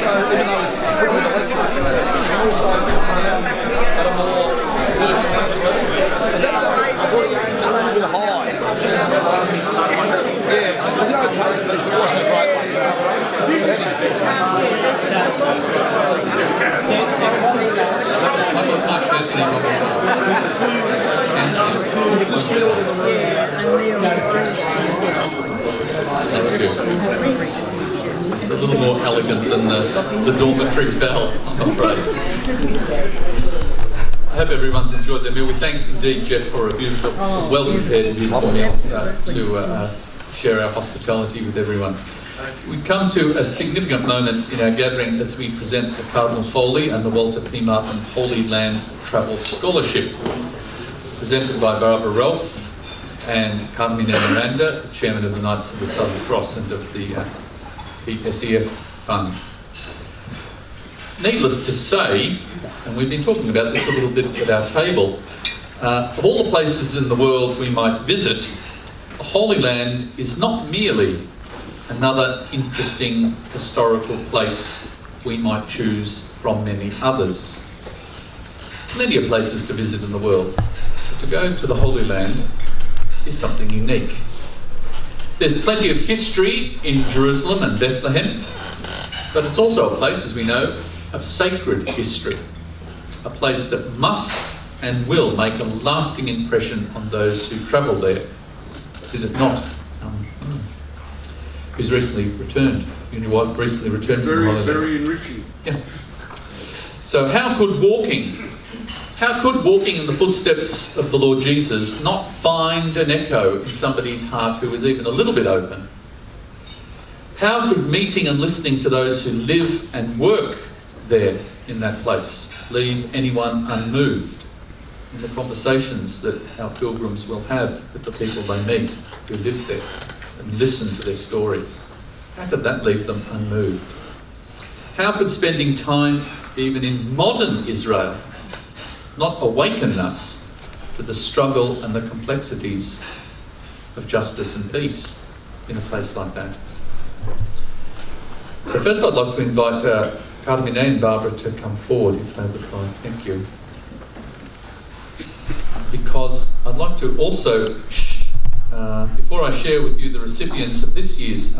also, even though it's pretty intellectual, you can also at a more a little bit high. Just yeah, there's no occasion, but it wasn't a great one. It's a little more elegant than the dormitory bell, I'm afraid. I hope everyone's enjoyed their meal. We thank indeed Jeff for a beautiful, well-prepared, beautiful meal to share our hospitality with everyone. We come to a significant moment in our gathering as we present the Cardinal Foley and the Walter P. Martin Holy Land Travel Scholarship, presented by Barbara Ralph and Carmine and Miranda, Chairman of the Knights of the Southern Cross and of the PSEF Fund. Needless to say, and we've been talking about this a little bit at our table, of all the places in the world we might visit, the Holy Land is not merely another interesting historical place we might choose from many others. Plenty of places to visit in the world, but to go to the Holy Land is something unique. There's plenty of history in Jerusalem and Bethlehem, but it's also a place, as we know, of sacred history, a place that must and will make a lasting impression on those who travel there. Did it not? Who's recently returned? You and your wife recently returned from the holiday. Very enriching. Yeah. So how could walking in the footsteps of the Lord Jesus not find an echo in somebody's heart who is even a little bit open? How could meeting and listening to those who live and work there in that place leave anyone unmoved in the conversations that our pilgrims will have with the people they meet who live there and listen to their stories? How could that leave them unmoved? How could spending time even in modern Israel not awaken us to the struggle and the complexities of justice and peace in a place like that? So first I'd like to invite Carmine and Barbara to come forward if they would like. Thank you. Because I'd like to also, before I share with you the recipients of this year's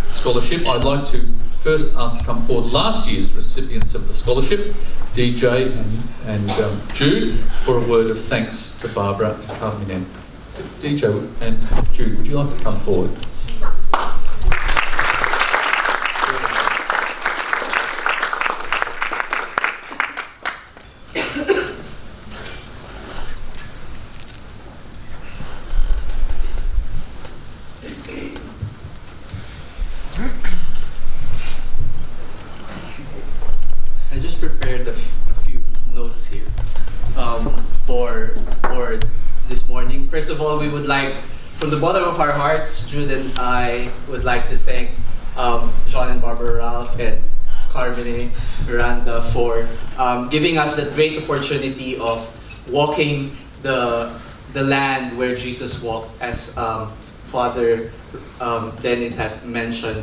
scholarship, I'd like to first ask to come forward last year's recipients of the scholarship, DJ and Jude, for a word of thanks to Barbara and Carmine. DJ and Jude, would you like to come forward? I just prepared a few notes here for this morning. First of all, we would like, from the bottom of our hearts, Jude and I would like to thank John and Barbara Ralph and Carmine, Miranda for giving us that great opportunity of walking the land where Jesus walked, as Father Denis has mentioned.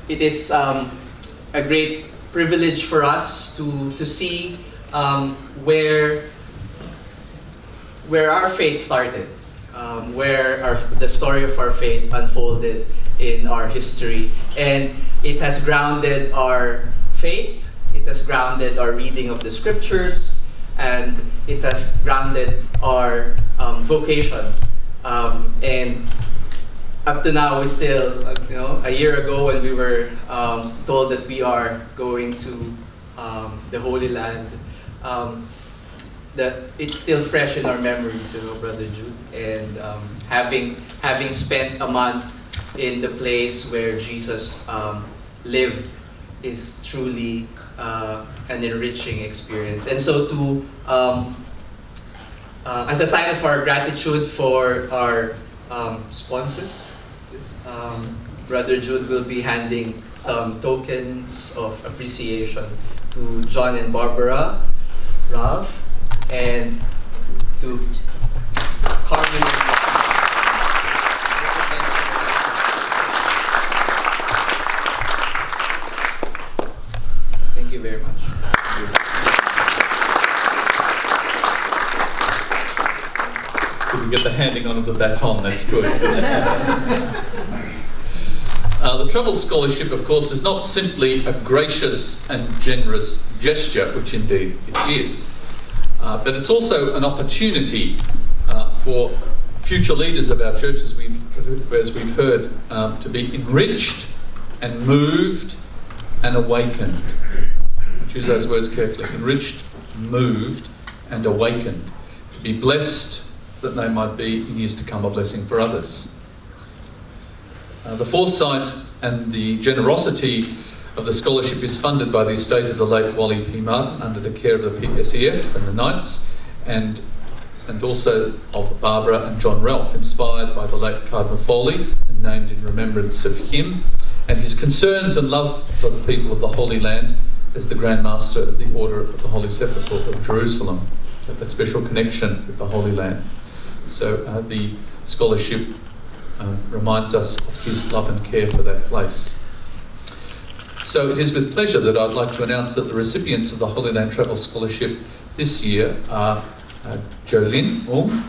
It is a great privilege for us to see where our faith started, where the story of our faith unfolded in our history, and it has grounded our faith, it has grounded our reading of the scriptures, and it has grounded our vocation. And up to now, we still, a year ago when we were told that we are going to the Holy Land, that it's still fresh in our memories, Brother Jude. And having spent a month in the place where Jesus lived is truly an enriching experience. And so as a sign of our gratitude for our sponsors, Brother Jude will be handing some tokens of appreciation to John and Barbara Ralph, and to Carmine. get the handing on of the baton. That's good. The travel scholarship, of course, is not simply a gracious and generous gesture, which indeed it is, but it's also an opportunity for future leaders of our church, as we've heard, to be enriched and moved and awakened. I choose those words carefully. Enriched, moved and awakened. To be blessed that they might be in years to come a blessing for others. The foresight and the generosity of the scholarship is funded by the estate of the late Wally P. Martin under the care of the PSEF and the Knights, and also of Barbara and John Ralph, inspired by the late Cardinal Foley and named in remembrance of him, and his concerns and love for the people of the Holy Land as the Grand Master of the Order of the Holy Sepulchre of Jerusalem, that special connection with the Holy Land. So the scholarship reminds us of his love and care for that place. So it is with pleasure that I'd like to announce that the recipients of the Holy Land Travel Scholarship this year are Jolynn Aung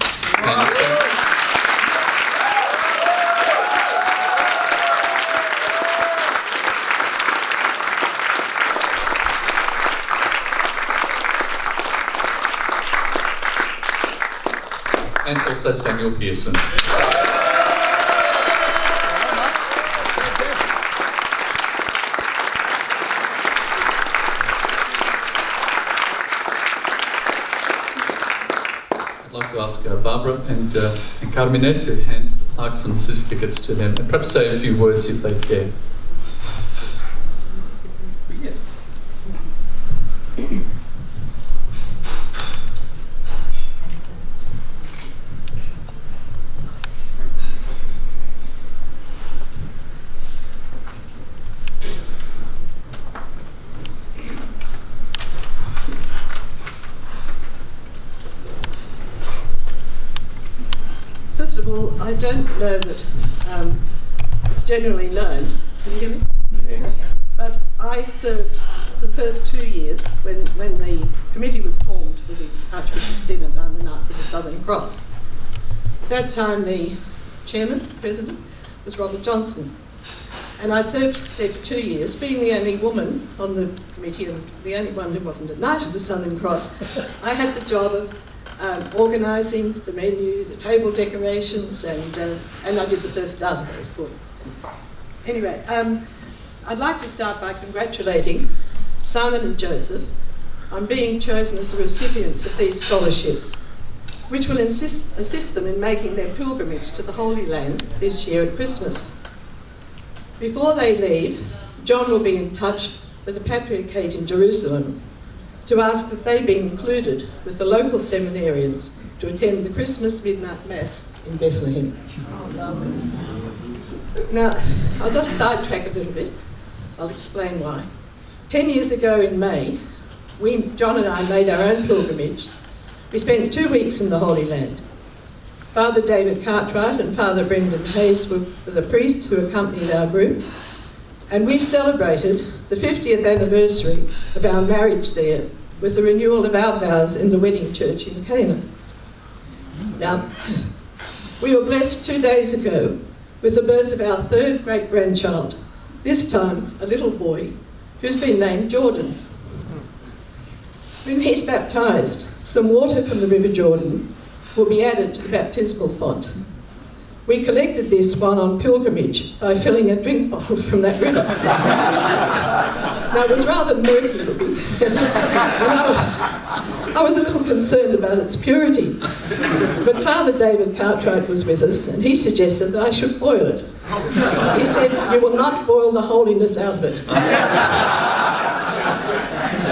and also Samuel Pearson. I'd like to ask Barbara and Carmine to hand the plaques and certificates to them, and perhaps say a few words if they dare. Yes. First of all, I don't know that it's generally known. Can you hear me? Yeah. But I served for the first 2 years when the committee was formed for the Archbishop's dinner by the Knights of the Southern Cross. At that time, the president, was Robert Johnson. And I served there for 2 years, being the only woman on the committee and the only one who wasn't a Knight of the Southern Cross. I had the job of organising the menu, the table decorations, and I did the first database for them. Anyway, I'd like to start by congratulating Simon and Joseph on being chosen as the recipients of these scholarships, which will assist them in making their pilgrimage to the Holy Land this year at Christmas. Before they leave, John will be in touch with the Patriarchate in Jerusalem to ask that they be included with the local seminarians to attend the Christmas midnight Mass in Bethlehem. Now, I'll just sidetrack a little bit. I'll explain why. 10 years ago in May, John and I made our own pilgrimage. We spent 2 weeks in the Holy Land. Father David Cartwright and Father Brendan Hayes were the priests who accompanied our group, and we celebrated the 50th anniversary of our marriage there with the renewal of our vows in the wedding church in Cana. Now, we were blessed 2 days ago with the birth of our third great-grandchild, this time a little boy who's been named Jordan. When he's baptised, some water from the River Jordan will be added to the baptismal font. We collected this one on pilgrimage by filling a drink bottle from that river. Now, it was rather murky looking, and I was a little concerned about its purity. But Father David Cartwright was with us, and he suggested that I should boil it. He said, "You will not boil the holiness out of it."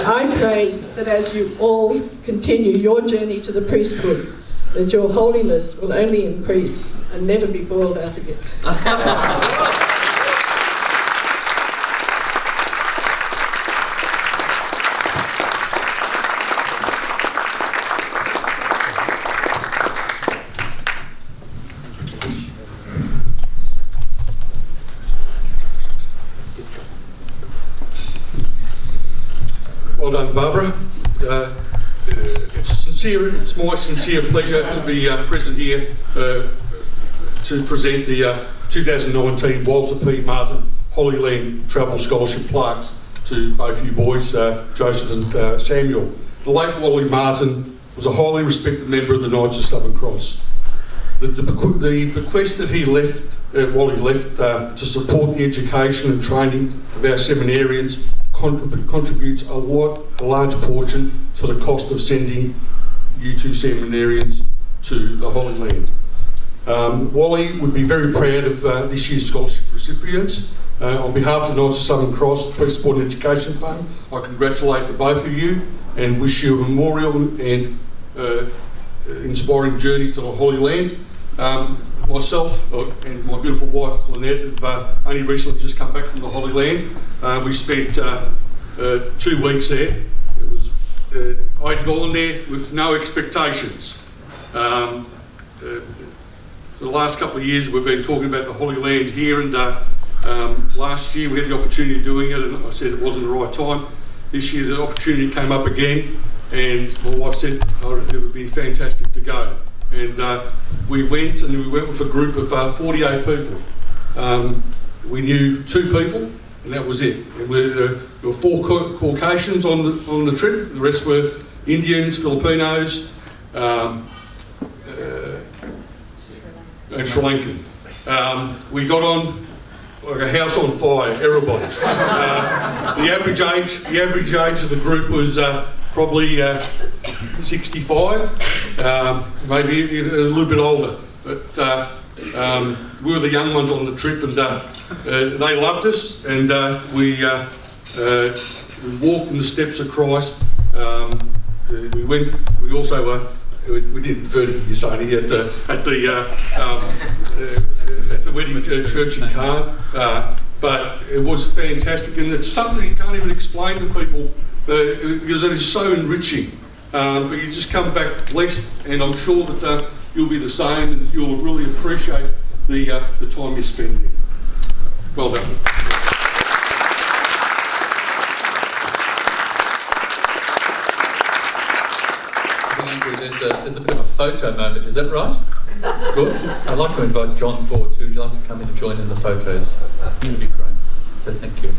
I pray that as you all continue your journey to the priesthood, that your holiness will only increase and never be boiled out again. Well done, Barbara. It's it's my sincere pleasure to be present here to present the 2019 Walter P. Martin Holy Travel Scholarship plaques to both you boys, Joseph and Samuel. The late Wally Martin was a highly respected member of the Knights of Southern Cross. The bequest that he left, Wally left, to support the education and training of our seminarians contributes a large portion to the cost of sending you two seminarians to the Holy Land. Wally would be very proud of this year's scholarship recipients. On behalf of the Knights of Southern Cross Police Support and Education Fund, I congratulate the both of you and wish you a memorial and inspiring journey to the Holy Land. Myself and my beautiful wife Lynette have only recently just come back from the Holy Land. We spent 2 weeks there. It was I'd gone there with no expectations. For the last couple of years we've been talking about the Holy Land here, and last year we had the opportunity of doing it and I said it wasn't the right time. This year the opportunity came up again and my wife said it would be fantastic to go. And we went with a group of 48 people. We knew 2 people and that was it. And there were 4 Caucasians on the trip, the rest were Indians, Filipinos, and Sri Lankan. We got on like a house on fire, everybody. The average age of the group was probably 65, maybe a little bit older. But we were the young ones on the trip, and they loved us. And we walked in the steps of Christ. We went. We also we did 30 years only at the wedding church in Carmine. But it was fantastic, and it's something you can't even explain to people because it is so enriching. But you just come back blessed, and I'm sure that you'll be the same, and you'll really appreciate the time you spend there. Well done. Andrew, there's a bit of a photo moment, is that right? Good. I'd like to invite John forward too. Would you like to come in and join in the photos? That'd be great. So thank you.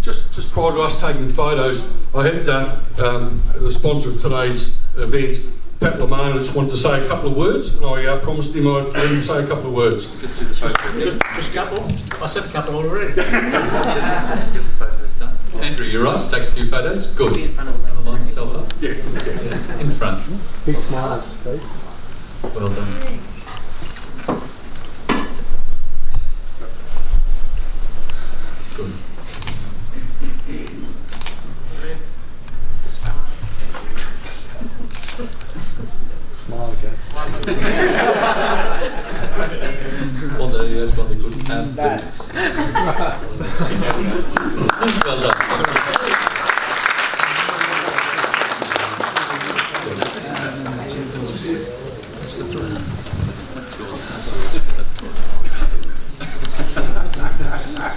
Just prior to us taking photos, I had the sponsor of today's event, Pat Lamana, just wanted to say a couple of words, and I promised him I'd let him say a couple of words. Just do the photo. Just a couple? I said a couple already. Get the photos done. Andrew, you're right to take a few photos. Good. Line yourself up. Yes. Yeah. In front. Big smiles, please. Well done. Good. Smile again. Well, there you go. Good hand. Well done.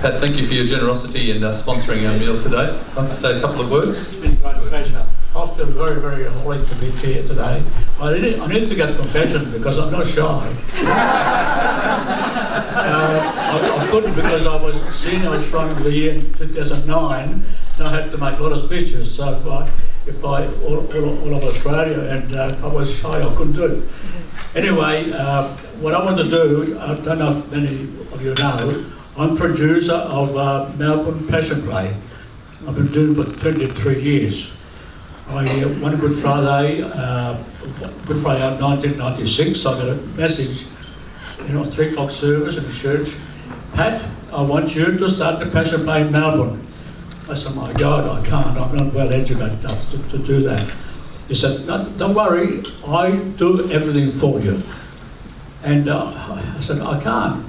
Pat, thank you for your generosity in sponsoring our meal today. I'd like to say a couple of words. It's been a great pleasure. I feel very, very honoured to be here today. I need to get a confession because I'm not shy. I couldn't because I was senior Australian of the year in 2009 and I had to make a lot of speeches. So if I all of Australia, and if I was shy, I couldn't do it. Anyway, what I want to do, I don't know if many of you know, I'm producer of Melbourne Passion Play. I've been doing it for 23 years. One Good Friday of 1996, I got a message, 3 o'clock service in the church. Pat, I want you to start the Passion Play in Melbourne. I said, my God, I can't, I'm not well educated enough to do that. He said, no, don't worry, I do everything for you. And I said, I can't.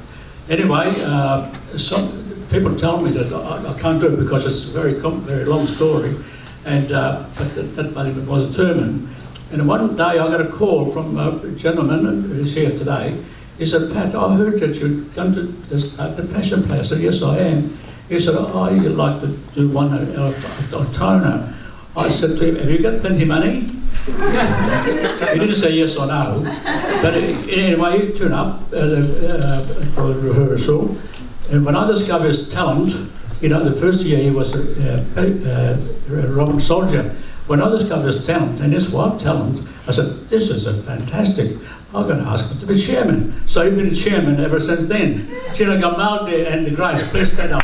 Anyway, some people tell me that I can't do it because it's a very long story, and but that made me more determined. And one day I got a call from a gentleman who's here today. He said, Pat, I heard that you'd come to the Passion Play. I said, yes, I am. He said, oh, you'd like to do one, a toner. I said to him, have you got plenty of money? He didn't say yes or no. But anyway, he turned up for rehearsal. And when I discovered his talent, you know, the first year he was a Roman soldier. When I discovered his talent and his wife talent, I said, this is a fantastic. I'm going to ask him to be chairman. So he's been chairman ever since then. Gina Gamaldi and the Grace, please stand up.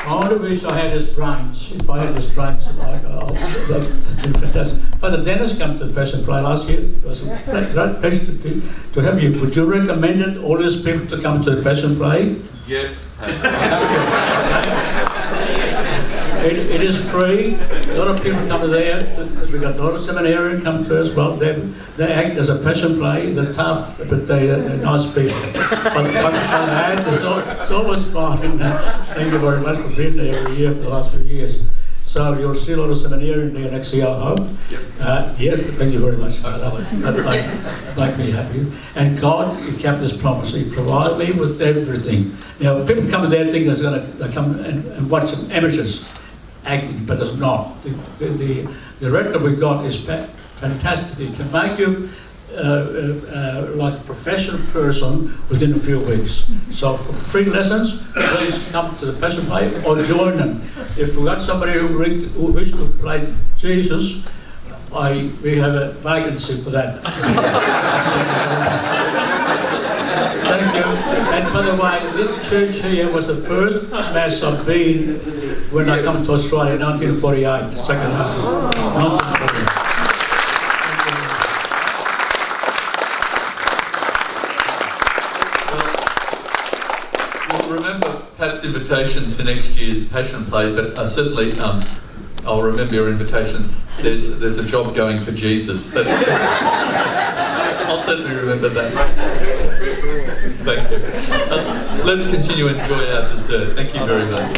I only wish I had his brains. If I had his brains, fantastic. Father Denis came to the Pearson play last year. It was a great pleasure to have you. Would you recommend it, all these people to come to the Pearson play? Yes. It is free. A lot of people come there. We got a lot of seminarians come to us. Well, they act as a passion play. They're tough, but they're nice people. It's always fun. Thank you very much for being there every year for the last few years. So you'll see a lot of seminarians there next year, I hope. Yeah, thank you very much, Father. That make me happy. And God, He kept His promise. He provided me with everything. Now, people come there thinking they come and watch some amateurs acting, but it's not. The rector we got is fantastic. He can make you like a professional person within a few weeks. So for free lessons, please come to the Passion Play or join them. If we got somebody who wishes to play Jesus, we have a vacancy for that. Thank you. And by the way, this church here was the first mass I've been when I come to Australia in 1948, second half. 1948. Remember Pat's invitation to next year's Passion Play, but certainly I'll remember your invitation. There's a job going for Jesus. I'll certainly remember that. Thank you. Let's continue to enjoy our dessert. Thank you very much.